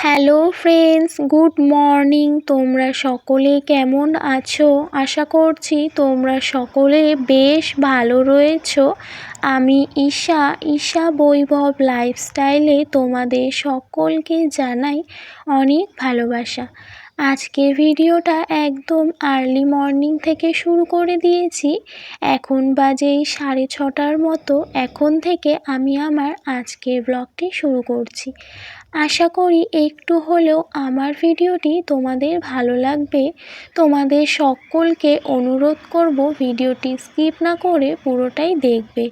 Hello friends, good morning. তোমরা সকলে কেমন আছো? আশা করছি তোমরা সকলে বেশ ভালো রয়েছো। আমি ঈশা বৈভব লাইফস্টাইলে তোমাদের সকলকে জানাই অনেক ভালোবাসা। আজকের ভিডিওটা একদম আর্লি মর্নিং থেকে শুরু করে দিয়েছি। এখন বাজে 6:30টার মতো। এখন থেকে আমি আমার আজকের ব্লগটি শুরু করছি। আশা করি একটু হলেও আমার ভিডিওটি তোমাদের ভালো লাগবে। তোমাদের সকলকে অনুরোধ করব ভিডিওটি স্কিপ না করে পুরোটাই দেখবে।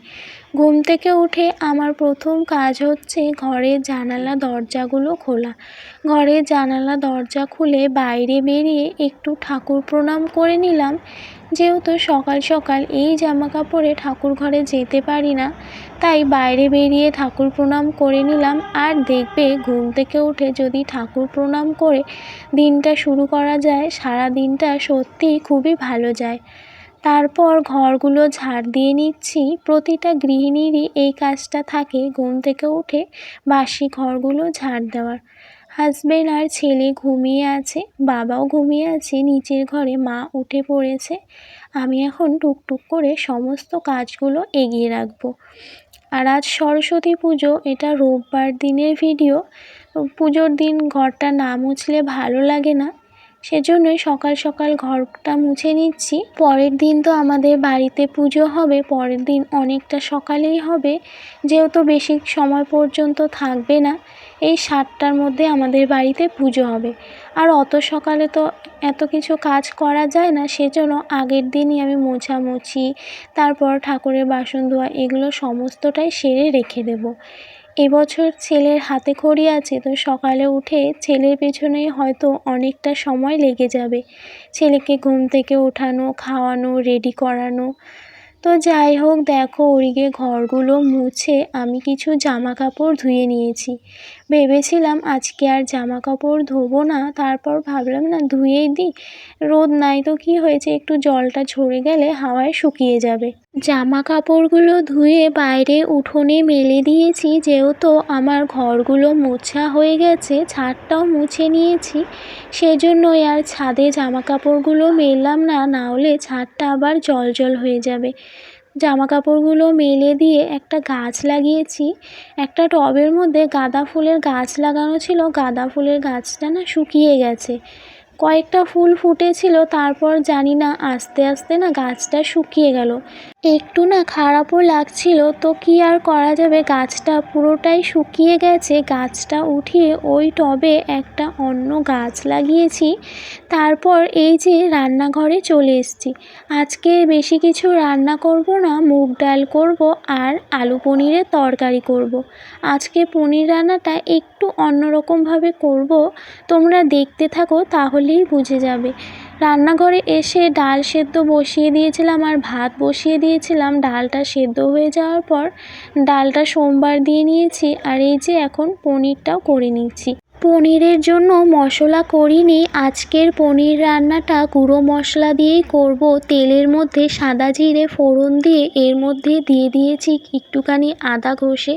ঘুম থেকে উঠে আমার প্রথম কাজ হচ্ছে ঘরের জানালা দরজাগুলো খোলা। ঘরের জানালা দরজা খুলে বাইরে বেরিয়ে একটু ঠাকুর প্রণাম করে নিলাম। যেহেতু সকাল সকাল এই জামা কাপড়ে ঠাকুর ঘরে যেতে পারি না, তাই বাইরে বেরিয়ে ঠাকুর প্রণাম করে নিলাম। আর দেখবে ঘুম থেকে উঠে যদি ঠাকুর প্রণাম করে দিনটা শুরু করা যায়, সারা দিনটা সত্যিই খুবই ভালো যায়। তারপর ঘরগুলো ঝাড় দিয়ে নিচ্ছি। প্রতিটা গৃহিণীরই এই কাজটা থাকে, ঘুম থেকে উঠে বাসি ঘরগুলো ঝাড় দেওয়ার। হাজবেন্ড আর ছেলে ঘুমিয়ে আছে, বাবাও ঘুমিয়ে আছে, নিচের ঘরে মা উঠে পড়েছে। আমি এখন টুকটুক করে সমস্ত কাজগুলো এগিয়ে রাখবো। আর আজ সরস্বতী পুজো, এটা রোববার দিনের ভিডিও। পুজোর দিন ঘরটা না মুছলে ভালো লাগে না, সেজন্যই সকাল সকাল ঘরটা মুছে নিচ্ছি। পরের দিন তো আমাদের বাড়িতে পুজো হবে, পরের দিন অনেকটা সকালেই হবে, যেহেতু বেশি সময় পর্যন্ত থাকবে না। এই 7টার মধ্যে আমাদের বাড়িতে পুজো হবে। আর অত সকালে তো এত কিছু কাজ করা যায় না, সেজন্য আগের দিনই আমি মোছামুছি, তারপর ঠাকুরের বাসন ধোয়া, এগুলো সমস্তটাই সেরে রেখে দেব। এবছর ছেলের হাতে খড়ি আছে, তো সকালে উঠে ছেলের পেছনেই হয়তো অনেকটা সময় লেগে যাবে। ছেলেকে ঘুম থেকে ওঠানো, খাওয়ানো, রেডি করানো। তো যাই হোক, দেখো ওদিকে ঘরগুলো মুছে আমি কিছু জামা কাপড় ধুয়ে নিয়েছি। ভেবেছিলাম আজকে আর জামা কাপড় ধোবো না, তারপর ভাবলাম না ধুয়েই দিই, রোদ নাই তো কি হয়েছে, একটু জলটা ঝরে গেলে হাওয়ায় শুকিয়ে যাবে। জামা কাপড়গুলো ধুয়ে বাইরে উঠোনে মেলে দিয়েছি। যেহেতু আমার ঘরগুলো মোছা হয়ে গেছে, ছাদটাও মুছে নিয়েছি, সেজন্যই আর ছাদে জামা কাপড়গুলো মেললাম না, না হলে ছাদটা আবার জল হয়ে যাবে। জামা কাপড়গুলো মেলে দিয়ে একটা গাছ লাগিয়েছি। একটা টবের মধ্যে গাঁদা ফুলের গাছ লাগানো ছিল, গাঁদা ফুলের গাছটা না শুকিয়ে গেছে। কয়েকটা ফুল ফুটেছিল, তারপর জানি না আস্তে আস্তে না গাছটা শুকিয়ে গেল। একটু না খারাপও লাগছিল, তো কি আর করা যাবে, গাছটা পুরোটাই শুকিয়ে গেছে। গাছটা উঠিয়ে ওই টবে একটা অন্য গাছ লাগিয়েছি। তারপর এই যে রান্নাঘরে চলে এসেছি। আজকে বেশি কিছু রান্না করব না, মুগ ডাল করব আর আলু পনিরের তরকারি করব। আজকে পনির রান্নাটা একটু অন্যরকমভাবে করব, তোমরা দেখতে থাকো তাহলেই বুঝে যাবে। রান্নাঘরে এসে ডাল সেদ্ধ বসিয়ে দিয়েছিলাম আর ভাত বসিয়ে দিয়েছিলাম। ডালটা সেদ্ধ হয়ে যাওয়ার পর ডালটা সোমবার দিয়ে নিয়েছি, আর এই যে এখন পনিরটাও করে নিচ্ছি। পনিরের জন্য মশলা করিনি, আজকের পনির রান্নাটা গুঁড়ো মশলা দিয়েই করব। তেলের মধ্যে সাদা জিরে ফোড়ন দিয়ে এর মধ্যে দিয়ে দিয়েছি একটুখানি আদা ঘষে,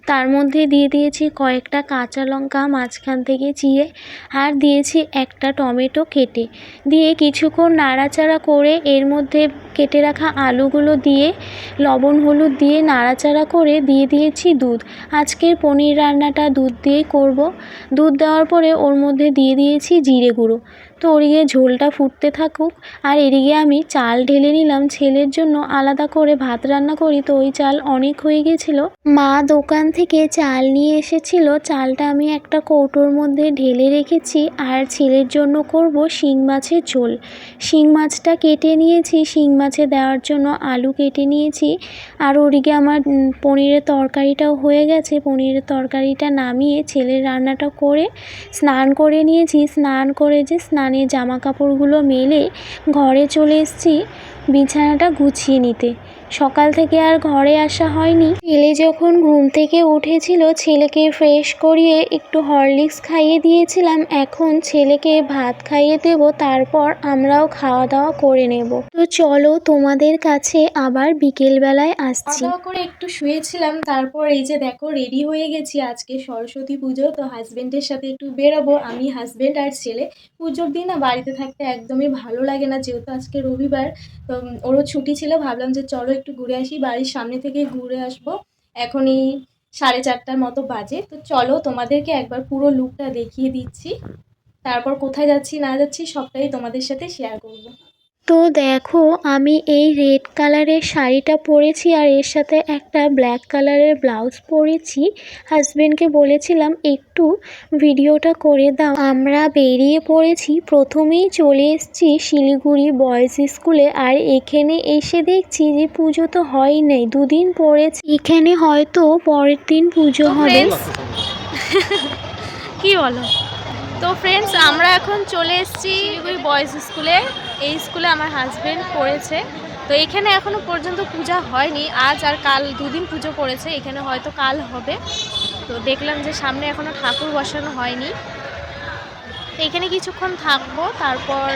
তার মধ্যে দিয়ে দিয়েছি কয়েকটা কাঁচা লঙ্কা মাঝখান থেকে চিড়ে, আর দিয়েছি একটা টমেটো কেটে, দিয়ে কিছুক্ষণ নাড়াচাড়া করে এর মধ্যে কেটে রাখা আলুগুলো দিয়ে লবণ হলুদ দিয়ে নাড়াচাড়া করে দিয়ে দিয়েছি দুধ। আজকের পনির রান্নাটা দুধ দিয়েই করব। দুধ দেওয়ার পরে ওর মধ্যে দিয়ে দিয়েছি জিরে গুঁড়ো। তো ওদিকে ঝোলটা ফুটতে থাকুক, আর এদিকে আমি চাল ঢেলে নিলাম। ছেলের জন্য আলাদা করে ভাত রান্না করি, তো ওই চাল অনেক হয়ে গেছিলো। মা দোকান থেকে চাল নিয়ে এসেছিল, চালটা আমি একটা কৌটোর মধ্যে ঢেলে রেখেছি। আর ছেলের জন্য করব শিং মাছের ঝোল। শিং মাছটা কেটে নিয়েছি, শিং মাছে দেওয়ার জন্য আলু কেটে নিয়েছি। আর ওদিকে আমার পনিরের তরকারিটাও হয়ে গেছে। পনিরের তরকারিটা নামিয়ে ছেলের রান্নাটা করে স্নান করে নিয়েছি। স্নান করে যে স্নানের জামা কাপড়গুলো মেলে ঘরে চলে এসেছি বিছানাটা গুছিয়ে নিতে। সকাল থেকে আর ঘরে আসা হয়নি। ছেলে যখন ঘুম থেকে উঠেছিল ছেলেকে ফ্রেশ করিয়ে একটু হরলিক্স খাইয়ে দিয়েছিলাম। এখন ছেলেকে ভাত খাইয়ে দেব, তারপর আমরাও খাওয়া দাওয়া করে নেব। তো চলো তোমাদের কাছে আবার বিকেলবেলায় আসছি। খাওয়া দাওয়া করে একটু শুয়েছিলাম, তারপর এই যে দেখো রেডি হয়ে গেছি। আজকে সরস্বতী পুজো, তো হাজবেন্ডের সাথে একটু বেরোবো। আমি, হাজবেন্ড আর ছেলে। পুজোর দিন না বাড়িতে থাকতে একদমই ভালো লাগে না, যেহেতু আজকে রবিবার, তো ওরও ছুটি ছিল। ভাবলাম যে চলো একটু ঘুরে আসি, বাড়ির সামনে থেকে ঘুরে আসবো। এখনই 4:30টার মতো বাজে। তো চলো তোমাদেরকে একবার পুরো লুকটা দেখিয়ে দিচ্ছি, তারপর কোথায় যাচ্ছি না যাচ্ছি সবটাই তোমাদের সাথে শেয়ার করব। তো দেখো আমি এই রেড কালারের শাড়িটা পরেছি আর এর সাথে একটা ব্ল্যাক কালারের ব্লাউজ পরেছি। হাজবেন্ডকে বলেছিলাম একটু ভিডিওটা করে দাও। আমরা বেরিয়ে পড়েছি। প্রথমেই চলে এসেছি শিলিগুড়ি বয়েজ স্কুলে, আর এখানে এসে দেখছি যে পুজো তো হয়ই নাই, দুদিন পড়েছে। এখানে হয়তো পরের দিন পুজো হবে। কি বলো? তো ফ্রেন্ডস, আমরা এখন চলে এসেছি শিলিগুড়ি বয়েজ স্কুলে। এই স্কুলে আমার হাজবেন্ড পড়েছে। তো এখানে এখনো পর্যন্ত পূজা হয়নি, আজ আর কাল দুদিন পুজো পড়েছে, এখানে হয়তো কাল হবে। তো দেখলাম যে সামনে এখনো ঠাকুর বসানো হয়নি। তো এখানে কিছুক্ষণ থাকবো, তারপর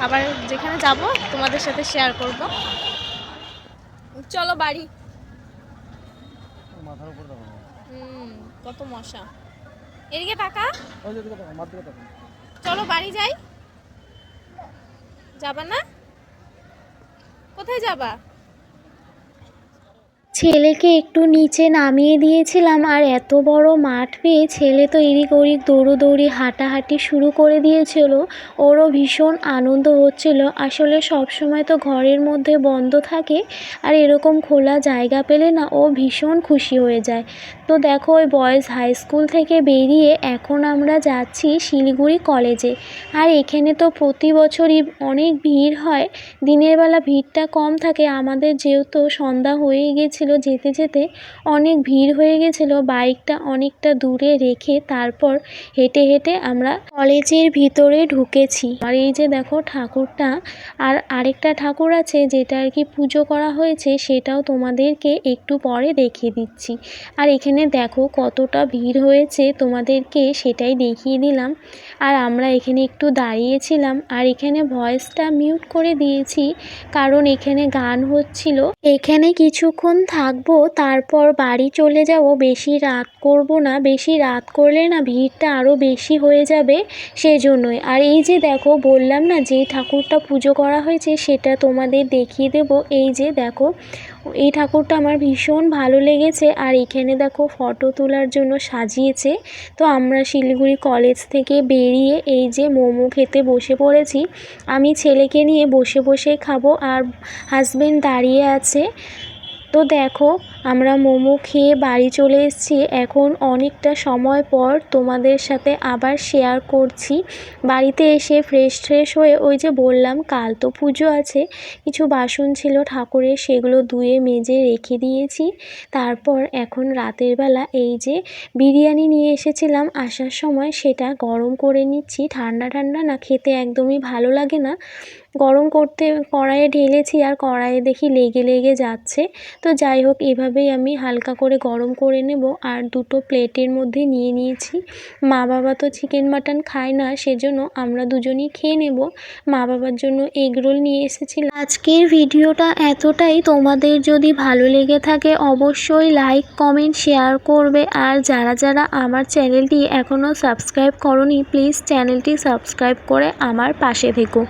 আবার যেখানে যাব তোমাদের সাথে শেয়ার করব। চলো বাড়ি। কত মশা, এদিকে টাকা। চলো বাড়ি যাই। যাবা না? কোথায় যাবা? ছেলেকে একটু নিচে নামিয়ে দিয়েছিলাম, আর এত বড় মাঠ পেয়ে ছেলে তো এদিক ওদিক দৌড়োদৌড়ি হাঁটাহাঁটি শুরু করে দিয়েছিল। ওরও ভীষণ আনন্দ হচ্ছিল। আসলে সব সময় তো ঘরের মধ্যে বন্ধ থাকে, আর এরকম খোলা জায়গা পেলে না ও ভীষণ খুশি হয়ে যায়। তো দেখো ওই বয়েজ হাই স্কুল থেকে বেরিয়ে এখন আমরা যাচ্ছি শিলিগুড়ি কলেজে। আর এখানে তো প্রতি বছরই অনেক ভিড় হয়, দিনের বেলা ভিড়টা কম থাকে। আমাদের যেহেতু সন্ধ্যা হয়ে গেছিলো, যেতে যেতে অনেক ভিড় হয়ে গেছিলো, বাইকটা অনেকটা দূরে রেখে তারপর হেঁটে হেঁটে আমরা কলেজের ভিতরে ঢুকেছি। আর এই যে দেখো ঠাকুরটা, আর আরেকটা ঠাকুর আছে যেটা আর কি পুজো করা হয়েছে, সেটাও তোমাদেরকে একটু পরে দেখিয়ে দিচ্ছি। আর এখানে দেখো কতটা ভিড় হয়েছে, তোমাদেরকে সেটাই দেখিয়ে দিলাম। আর আমরা এখানে একটু দাঁড়িয়েছিলাম, আর এখানে ভয়েসটা মিউট করে দিয়েছি কারণ এখানে গান হচ্ছিল। এখানে কিছুক্ষণ থাকবো, তারপর বাড়ি চলে যাব। বেশি রাত করব না, বেশি রাত করলে না ভিড়টা আরও বেশি হয়ে যাবে, সেজন্যই। আর এই যে দেখো বললাম না যে ঠাকুরটা পুজো করা হয়েছে, সেটা তোমাদের দেখিয়ে দেব। এই যে দেখো এই ঠাকুরটা আমার ভীষণ ভালো লেগেছে, আর এখানে দেখো ফটো তোলার জন্য সাজিয়েছে। তো আমরা শিলিগুড়ি কলেজ থেকে বেরিয়ে এই যে মোমো খেতে বসে পড়েছি। আমি ছেলেকে নিয়ে বসে বসে খাবো, আর হাজবেন্ড দাঁড়িয়ে আছে। তো দেখো আমরা মোমো খেয়ে বাড়ি চলে এসেছি। এখন অনেকটা সময় পর তোমাদের সাথে আবার শেয়ার করছি। বাড়িতে এসে ফ্রেশ হয়ে ওই যে বললাম কাল তো পুজো আছে, কিছু বাসন ছিল ঠাকুরের, সেগুলো ধুয়ে মেজে রেখে দিয়েছি। তারপর এখন রাতের বেলা এই যে বিরিয়ানি নিয়ে এসেছিলাম আসার সময়, সেটা গরম করে নিচ্ছি। ঠান্ডা ঠান্ডা না খেতে একদমই ভালো লাগে না, গরম করতে কড়াইয়ে ঢেলেছি আর কড়াইয়ে দেখি লেগে লেগে যাচ্ছে। তো যাই হোক এভাবেই আমি হালকা করে গরম করে নেব। আর দুটো প্লেটের মধ্যে নিয়ে নিয়েছি। মা বাবা তো চিকেন মাটন খায় না, সেজন্য আমরা দুজনেই খেয়ে নেব। মা বাবার জন্য এগ রোল নিয়ে এসেছিলাম। আজকের ভিডিওটা এতটাই। তোমাদের যদি ভালো লেগে থাকে অবশ্যই লাইক কমেন্ট শেয়ার করবে। আর যারা যারা আমার চ্যানেলটি এখনও সাবস্ক্রাইব করোনি প্লিজ চ্যানেলটি সাবস্ক্রাইব করে আমার পাশে থেকো।